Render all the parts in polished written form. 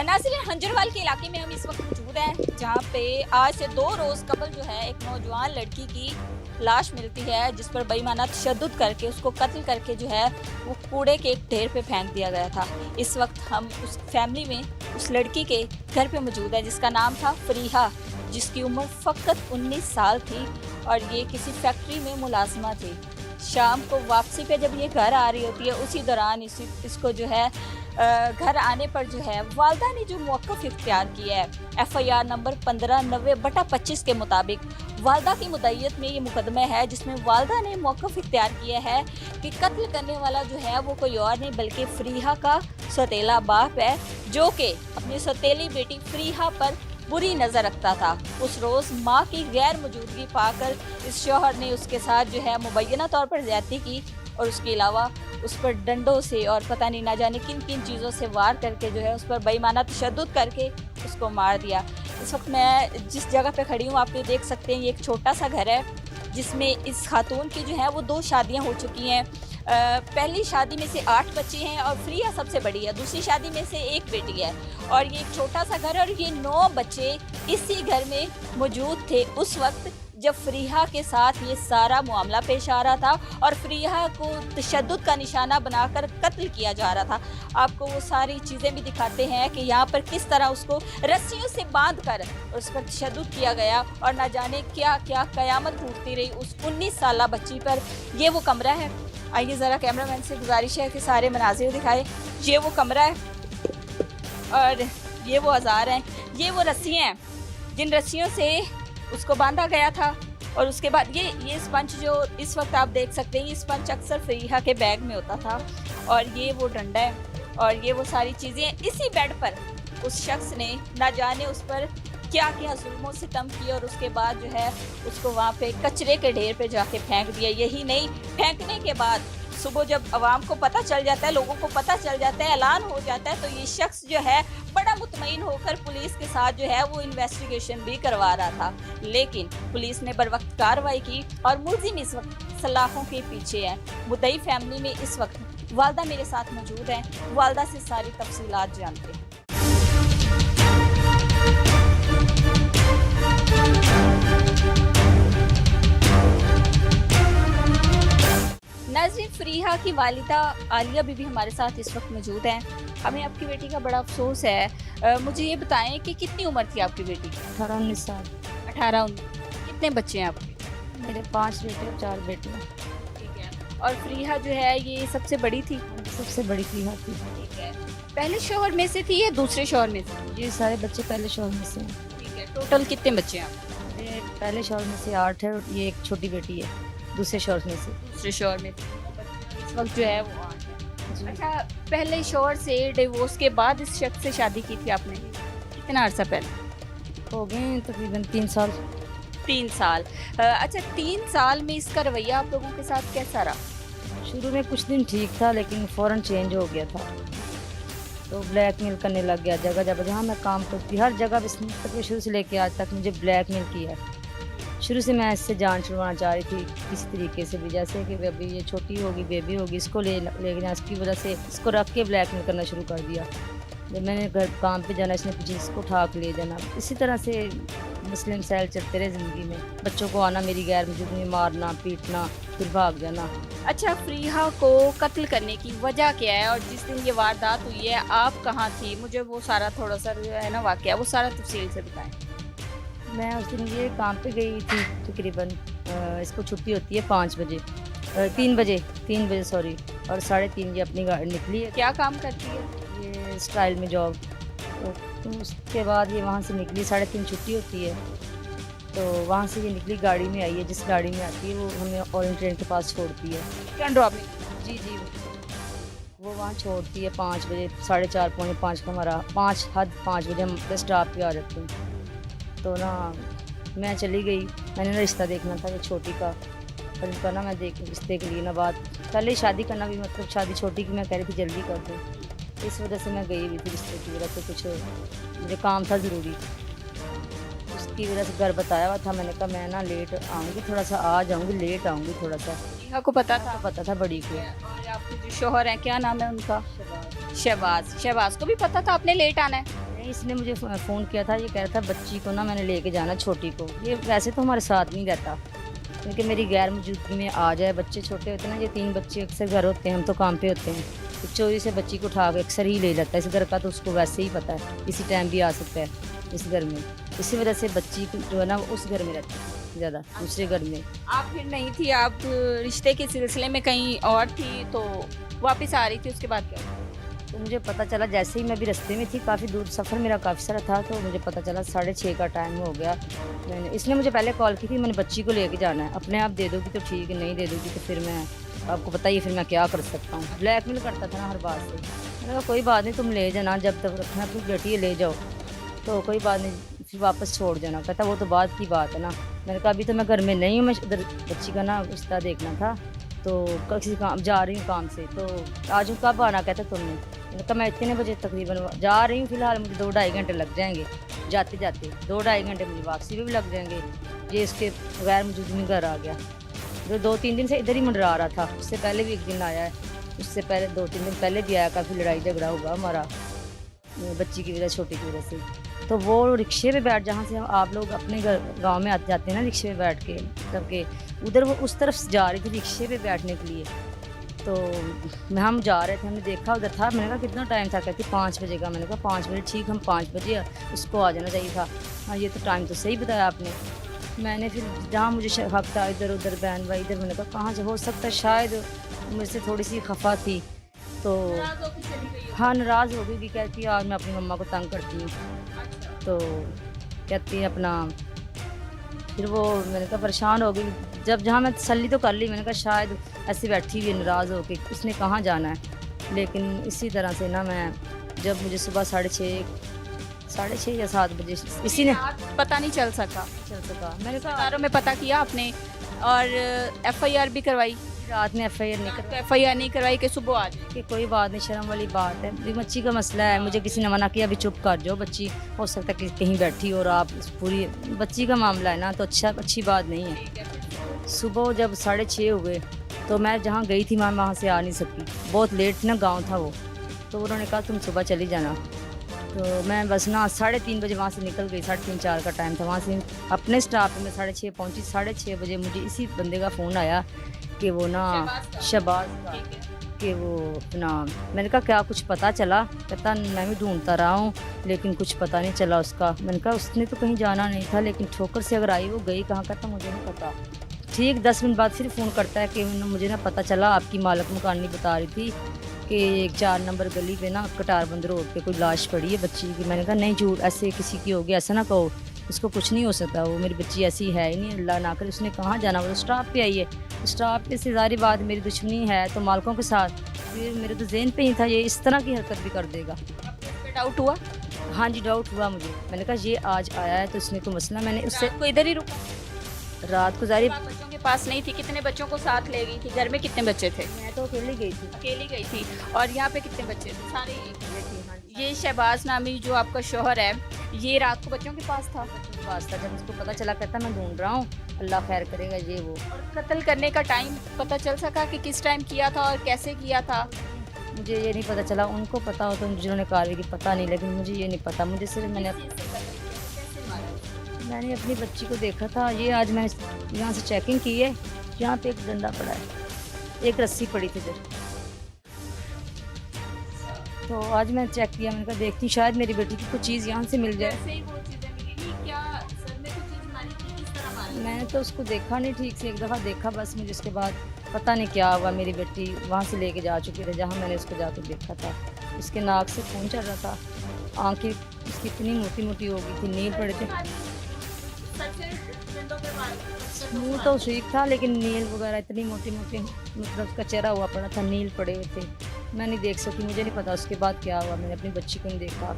नाज़रीन, हंजरवाल के इलाके में हम इस वक्त मौजूद हैं, जहाँ पे आज से 2 रोज़ कबल जो है एक नौजवान लड़की की लाश मिलती है, जिस पर बेईमाना तशद्दुद करके उसको कत्ल करके जो है वो कूड़े के एक ढेर पे फेंक दिया गया था। इस वक्त हम उस फैमिली में उस लड़की के घर पे मौजूद है, जिसका नाम था फरीहा, जिसकी उम्र फ़कत 19 साल थी और ये किसी फैक्ट्री में मुलाजमा थी। शाम को वापसी पे जब ये घर आ रही होती है, उसी दौरान इसको जो है घर आने पर जो है वालदा ने जो मौक़िफ़ इख्तियार किया है, FIR नंबर 1590/25 के मुताबिक वालदा की मुद्दईयत में ये मुकदमा है, जिसमें वालदा ने मौक़िफ़ इख्तियार किया है कि कत्ल करने वाला जो है वो कोई और नहीं बल्कि फरीहा का सौतेला बाप है, जो कि अपनी सौतेली बेटी फरीहा पर बुरी नज़र रखता था। उस रोज़ माँ की गैर मौजूदगी पाकर इस शौहर ने उसके साथ जो है मुबैना तौर पर ज़्यादती की और उसके अलावा उस पर डंडों से और पता नहीं ना जाने किन किन चीज़ों से वार करके जो है उस पर बेईमाना तशद्दुद करके उसको मार दिया। इस वक्त मैं जिस जगह पे खड़ी हूँ, आप ये देख सकते हैं, ये एक छोटा सा घर है जिसमें इस खातून की जो है वो 2 शादियाँ हो चुकी हैं। पहली शादी में से 8 बच्चे हैं और फरीहा सबसे बड़ी है। दूसरी शादी में से 1 बेटी है और ये एक छोटा सा घर, और ये 9 बच्चे इसी घर में मौजूद थे उस वक्त जब फरीहा के साथ ये सारा मामला पेश आ रहा था और फरीहा को तशद्दुद का निशाना बनाकर कत्ल किया जा रहा था। आपको वो सारी चीज़ें भी दिखाते हैं कि यहाँ पर किस तरह उसको रस्सियों से बांध कर उस पर तशद्दुद किया गया और ना जाने क्या क्या क़यामत टूटती रही उस 19 साला बच्ची पर। ये वो कमरा है, आइए ज़रा कैमरामैन से गुजारिश है कि सारे मनाजिर दिखाए। ये वो कमरा है और ये वो औज़ार हैं, ये वो रस्सियाँ हैं जिन रस्सियों से उसको बांधा गया था। और उसके बाद ये स्पंज जो इस वक्त आप देख सकते हैं, ये स्पंज अक्सर फरीहा के बैग में होता था और ये वो डंडा है और ये वो सारी चीज़ें। इसी बेड पर उस शख्स ने ना जाने उस पर क्या क्या जुल्मों से सितम किया और उसके बाद जो है उसको वहाँ पे कचरे के ढेर पे जाके फेंक दिया। यही नहीं, फेंकने के बाद सुबह जब आवाम को पता चल जाता है, लोगों को पता चल जाता है, ऐलान हो जाता है, तो ये शख्स जो है बड़ा मुतमईन होकर पुलिस के साथ जो है वो इन्वेस्टिगेशन भी करवा रहा था। लेकिन पुलिस ने बरवक्त कार्रवाई की और मुलजिम इस वक्त सलाखों के पीछे है। मुद्दई फैमिली में इस वक्त वालदा मेरे साथ मौजूद हैं, वालदा से सारी तफसीलात जानते हैं। नाज़रीन, फरीहा की वालिदा आलिया बीबी हमारे साथ इस वक्त मौजूद हैं। हमें आपकी बेटी का बड़ा अफसोस है। मुझे ये बताएं कि कितनी उम्र थी आपकी बेटी की? 18-19 साल। 18-19। कितने बच्चे हैं आपके? मेरे 5 बेटे और 4 बेटियाँ। ठीक है। और फरीहा जो है ये सबसे बड़ी थी? सबसे बड़ी फरीहा थी। ठीक है। पहले शौहर में से थी या दूसरे शौहर में से? ये सारे बच्चे पहले शौहर में से हैं। ठीक है। टोटल कितने बच्चे हैं आपके? मेरे पहले शौहर में से 8 है और ये एक छोटी बेटी है दूसरे शौहर में से। दूसरे शौहर में इस वक्त जो है वो 8 है। जी। अच्छा, पहले शौहर से डिवोर्स के बाद इस शख्स से शादी की थी आपने? कितना अर्सा पहले? हो गए तकरीबन 3 साल। 3 साल। अच्छा, 3 साल में इसका रवैया आप लोगों के साथ कैसा रहा? शुरू में कुछ दिन ठीक था लेकिन फ़ौरन चेंज हो गया था, तो ब्लैकमेल करने लग गया। जगह जगह जहाँ मैं काम करती हर जगह तक शुरू से लेके आज तक मुझे ब्लैकमेल किया। शुरू से मैं इससे जान छुड़वाना चाह रही थी किसी तरीके से भी, जैसे कि अभी ये छोटी होगी, बेबी होगी, इसको ले जाना, इसकी वजह से इसको रख के ब्लैकमेल करना शुरू कर दिया। जब मैंने घर काम पे जाना, इसने पीछे इसको उठाक ले जाना। इसी तरह से मसले मसाइल चलते रहे ज़िंदगी में। बच्चों को आना मेरी गैर मौजूदगी में मारना पीटना, फिर भाग जाना। अच्छा, फरीहा को कत्ल करने की वजह क्या है और जिस दिन ये वारदात हुई है आप कहाँ थी? मुझे वो सारा थोड़ा सा जो है ना वाक़या वो सारा तफसील से बताएं। मैं उस दिन ये काम पे गई थी तकरीबन, इसको छुट्टी होती है 5 बजे 3 बजे सॉरी, और 3:30 ये अपनी गाड़ी निकली है। क्या काम करती है? ये स्टाइल में जॉब। तो उसके बाद ये वहाँ से निकली, 3:30 छुट्टी होती है, तो वहाँ से ये निकली, गाड़ी में आई है। जिस गाड़ी में आती है वो हमें ऑरेंज ट्रेन के पास छोड़ती है। क्या ड्रॉपिंग? जी जी, वो वहाँ छोड़ती है 5 बजे, 4:30 पौने 5 का हमारा 5 बजे हम बस स्टॉप पे आ जाते हैं। तो ना मैं चली गई, मैंने ना रिश्ता देखना था ये छोटी का, और इनका ना मैं रिश्ते के लिए ना बात पहले शादी करना भी, मतलब शादी छोटी की मैं कह रही थी जल्दी कर दूँ, इस वजह से मैं गई हुई थी रिश्ते की वजह से। कुछ मुझे काम था ज़रूरी, उसकी वजह से घर बताया हुआ था। मैंने कहा मैं ना लेट आऊँगी, थोड़ा सा आ जाऊँगी, लेट आऊँगी थोड़ा सा। फरीहा को पता था? पता था बड़ी को। और आपके जो शौहर हैं क्या नाम है उनका? शहबाज। शहबाज को भी पता था आपने लेट आना है? नहीं, इसने मुझे फ़ोन किया था, ये कह रहा था बच्ची को ना मैंने लेके जाना, छोटी को। ये वैसे तो हमारे साथ नहीं रहता, क्योंकि मेरी गैर मौजूदगी में आ जाए, बच्चे छोटे होते हैं ना, ये 3 बच्चे अक्सर घर होते हैं, हम तो काम पे होते हैं, तो चोरी से बच्ची को उठा के अक्सर ही ले जाता है। इस घर का तो उसको वैसे ही पता है, किसी टाइम भी आ सकता है इस घर में। इसी वजह से बच्ची को जो है ना वो उस घर में रहती है ज़्यादा, दूसरे घर में। आप फिर नहीं थी, आप रिश्ते के सिलसिले में कहीं और थी, तो वापस आ रही थी, उसके बाद क्या हुआ? तो मुझे पता चला जैसे ही मैं भी रास्ते में थी, काफ़ी दूर सफ़र मेरा काफ़ी सारा था, तो मुझे पता चला 6:30 का टाइम हो गया। इसने मुझे पहले कॉल की थी, मैंने बच्ची को लेके जाना है, अपने आप दे दोगी तो ठीक है, नहीं दे दोगी तो फिर मैं, आपको पता ही है फिर मैं क्या कर सकता हूँ। ब्लैकमेल करता था ना हर बात से। मैंने कहा कोई बात नहीं, तुम ले जाना, जब तक रखना अपनी बेटी है ले जाओ, तो कोई बात नहीं, फिर वापस छोड़ जाना। कहता वो तो बाद की बात है ना। मैंने कहा अभी तो मैं घर में नहीं हूँ, मैं उधर बच्ची का ना रिश्ता देखना था, तो किसी काम जा रही हूँ काम से, तो आज कब आना कहता तुमने। मैंने कहा मैं इतने बजे तकरीबन जा रही हूँ, फिलहाल मुझे 2-2.5 घंटे लग जाएंगे जाते जाते, 2-2.5 घंटे मुझे वापसी में भी लग जाएंगे। ये इसके गैर मौजूदगी में घर आ गया, जो 2-3 दिन से इधर ही मंडरा रहा था। उससे पहले भी एक दिन आया है, उससे पहले 2-3 दिन पहले भी आया, काफ़ी लड़ाई झगड़ा हुआ हमारा बच्ची की वजह, छोटी की वजह से। तो वो रिक्शे पे बैठ, जहाँ से हम आप लोग अपने घर गाँव में आते जाते हैं ना रिक्शे पे बैठ के, तब के उधर वो उस तरफ जा रही थी रिक्शे पे बैठने के लिए। तो हम जा रहे थे, हमने देखा उधर था, मैंने कहा कितना टाइम था, कहती 5 बजे का। मैंने कहा 5 बजे ठीक, हम 5 बजे उसको आ जाना चाहिए था। हाँ ये तो टाइम तो सही बताया आपने। मैंने फिर जहाँ मुझे हक था, इधर उधर बहन भाई इधर, मैंने कहा कहाँ से हो सकता है, शायद मुझसे थोड़ी सी खफा थी, तो हाँ नाराज़ हो गई कि कहती आज मैं अपनी मम्मा को तंग करती हूँ, तो कहती है अपना, फिर वो मैंने कहा परेशान हो गई। जब जहाँ मैं तसल्ली तो कर ली, मैंने कहा शायद ऐसे बैठी हुई नाराज़ हो के उसने कहाँ जाना है। लेकिन इसी तरह से ना मैं, जब मुझे सुबह 6:30 या 7 बजे इसी ने पता नहीं चल सका। मैंने कहा रिश्तेदारों में पता किया आपने, और एफआईआर भी करवाई? रात में एफआईआर नहीं तो एफआईआर नहीं करवाई कि सुबह आ जाए? कि कोई बात नहीं, शर्म वाली बात है, मेरी बच्ची का मसला है, मुझे किसी ने मना किया अभी चुप कर जाओ, बच्ची हो सकता है कि कहीं बैठी और आप पूरी बच्ची का मामला है ना, तो अच्छी बात नहीं है। सुबह जब 6:30 हो गए, तो मैं जहाँ गई थी वहाँ से आ नहीं सकी, बहुत लेट ना गाँव था वो, तो उन्होंने कहा तुम सुबह चली जाना। तो मैं बस ना 3:30 बजे वहाँ से निकल गई, 3:30-4 का टाइम था। वहाँ से अपने स्टाफ में 6:30 पहुँची। 6:30 बजे मुझे इसी बंदे का फ़ोन आया कि वो ना शहबाज का, कि वो अपना, मैंने कहा क्या कुछ पता चला? कहता मैं भी ढूंढता रहा हूँ लेकिन कुछ पता नहीं चला उसका। मैंने कहा उसने तो कहीं जाना नहीं था, लेकिन ठोकर से अगर आई वो गई कहाँ? कहता मुझे नहीं पता। ठीक 10 मिनट बाद फिर फ़ोन करता है कि मुझे ना पता चला आपकी मालक मकानी बता रही थी कि 4 नंबर गली पे ना कटारबंद रोड पे कोई लाश पड़ी है बच्ची की। मैंने कहा नहीं झूठ, ऐसे किसी की होगी, ऐसा ना कहो, उसको कुछ नहीं हो सकता, वो मेरी बच्ची ऐसी है ही नहीं, अल्लाह ना करे। उसने कहाँ जाना, वो तो स्टाफ पे आई है, स्टाफ पे से ज़ाहिर बात मेरी दुश्मनी है तो मालकों के साथ, फिर मेरे तो जहन पे ही था ये इस तरह की हरकत भी कर देगा। डाउट हुआ? हाँ जी डाउट हुआ मुझे। मैंने कहा ये आज आया है तो इसने कोई मसला, मैंने उससे रात को इधर ही रुका? रात को ज़ाहिर आप बच्चों के पास नहीं थी? कितने बच्चों को साथ ले गई थी? घर में कितने बच्चे थे? मैं तो अकेली गई थी। अकेली गई थी। और यहाँ पे कितने बच्चे थे? सारे एक अकेले थी, हाँ जी। ये शहबाज नामी जो आपका शोहर है, ये रात को बच्चों के पास था? पास था, जब उसको पता चला कहता मैं ढूंढ रहा हूँ, अल्लाह खैर करेगा ये वो। और कत्ल करने का टाइम पता चल सका कि किस टाइम किया था और कैसे किया था? मुझे ये नहीं पता चला, उनको पता हो तो जिन्होंने कार्रवाई की पता नहीं, लेकिन मुझे ये नहीं पता। मुझे सिर्फ मैंने अपनी बच्ची को देखा था। ये आज मैंने यहाँ से चेकिंग की है, यहाँ पे एक डंडा पड़ा है, एक रस्सी पड़ी थी इधर, तो आज मैं चेक किया। मैंने कहा देखती हूँ शायद मेरी बेटी की कुछ चीज़ यहाँ से मिल जाए। कैसे ही वो चीजें मिलेंगी? क्या सर में कुछ चीज मारी थी? किस तरह मारी? मैंने तो उसको देखा नहीं ठीक से, एक दफ़ा देखा बस, मुझे उसके बाद पता नहीं क्या हुआ। मेरी बेटी वहाँ से लेके जा चुकी थी जहाँ मैंने उसको जाकर देखा था। उसके नाक से खून चल रहा था, आंखें उसकी इतनी मोटी मोटी हो गई थी, नील पड़े थे। मुँह तो ठीक था लेकिन नील वगैरह इतनी मोटी मोटी, मतलब उसका चेहरा हुआ पड़ा था, नील पड़े हुए थे। मैं नहीं देख सकी, मुझे नहीं पता उसके बाद क्या हुआ। मैंने अपनी बच्ची को नहीं देखा,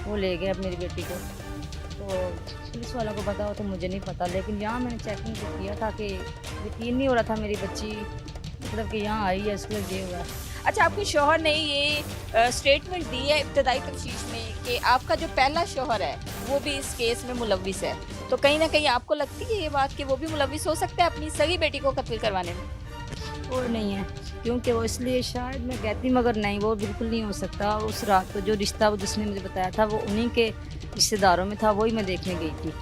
वो ले गए अब मेरी बेटी को, तो पुलिस वालों को पता हो तो मुझे नहीं पता। लेकिन यहाँ मैंने चेकिंग तो किया था कि यकीन नहीं हो रहा था मेरी बच्ची, मतलब कि यहाँ आई है, इसके लिए ये हुआ। अच्छा, आपके शोहर ने ये स्टेटमेंट दी है इब्तदाई तफ्तीश में कि आपका जो पहला शोहर है वो भी इस केस में मुलविस है, तो कहीं ना कहीं आपको लगती है ये बात कि वो भी मुलविस हो सकता है अपनी सगी बेटी को कत्ल करवाने में? कोई नहीं है, क्योंकि वो इसलिए शायद मैं कहती मगर नहीं, वो बिल्कुल नहीं हो सकता। उस रात को जो रिश्ता वो जिसने मुझे बताया था वो उन्हीं के रिश्तेदारों में था, वही मैं देखने गई थी।